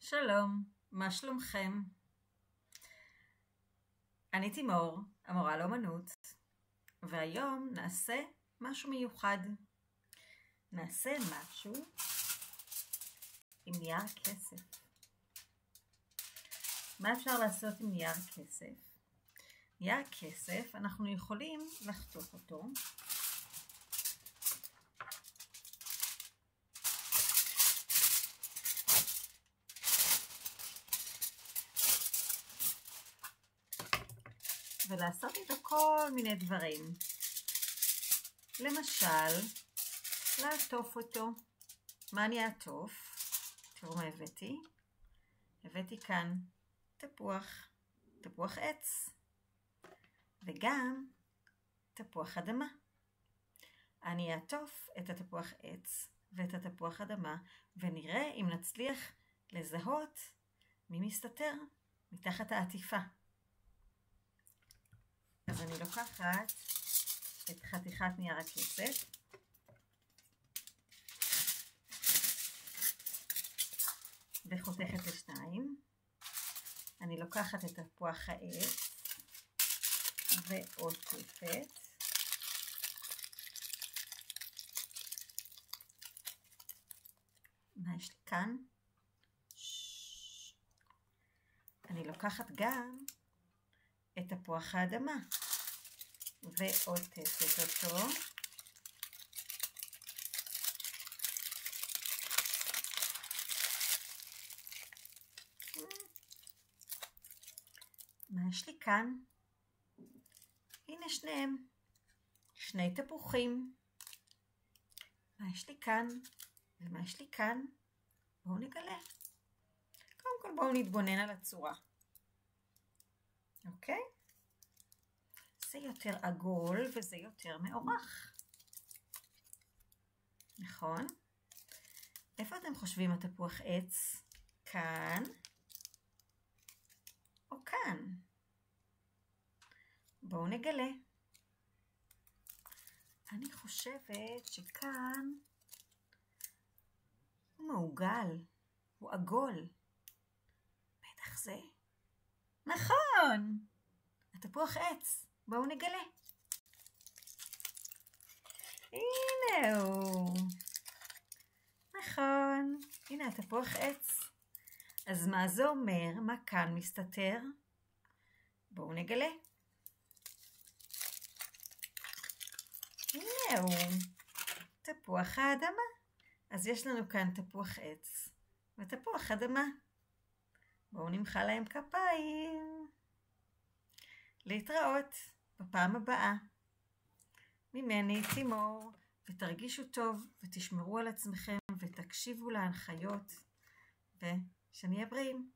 שלום, מה שלומכם? אני תימור, המורה לאמנות, והיום נעשה משהו מיוחד. נעשה משהו עם נייר כסף. מה אפשר לעשות עם נייר כסף? נייר כסף, אנחנו יכולים לחתוך אותו. ולעשות איתו כל מיני דברים. למשל, לעטוף אותו. מה אני אעטוף? תראו מה הבאתי. הבאתי כאן תפוח עץ, וגם תפוח אדמה. אני אעטוף את התפוח עץ ואת התפוח אדמה, ונראה אם נצליח לזהות מי מסתתר מתחת העטיפה. אז אני לוקחת את חתיכת נייר הכסף, וחותכת לשניים. אני לוקחת את תפוח העץ ועוטפת. מה יש לי כאן? אני לוקחת גם את תפוח האדמה ועוטפת אותו. מה יש לי כאן? הנה שניהם, שני תפוחים. מה יש לי כאן ומה יש לי כאן? בואו נגלה. קודם כל בואו נתבונן על הצורה. אוקיי? זה יותר עגול וזה יותר מאורך. נכון? איפה אתם חושבים התפוח עץ? כאן או כאן? בואו נגלה. אני חושבת שכאן הוא מעוגל, הוא עגול. בטח זה. נכון! התפוח עץ. בואו נגלה. הנה הוא. נכון. הנה התפוח עץ. אז מה זה אומר? מה כאן מסתתר? בואו נגלה. הנה הוא. תפוח האדמה. אז יש לנו כאן תפוח עץ ותפוח אדמה. בואו נמחא להם כפיים. להתראות בפעם הבאה. ממני תימור, ותרגישו טוב ותשמרו על עצמכם ותקשיבו להנחיות ושנהיה בריאים.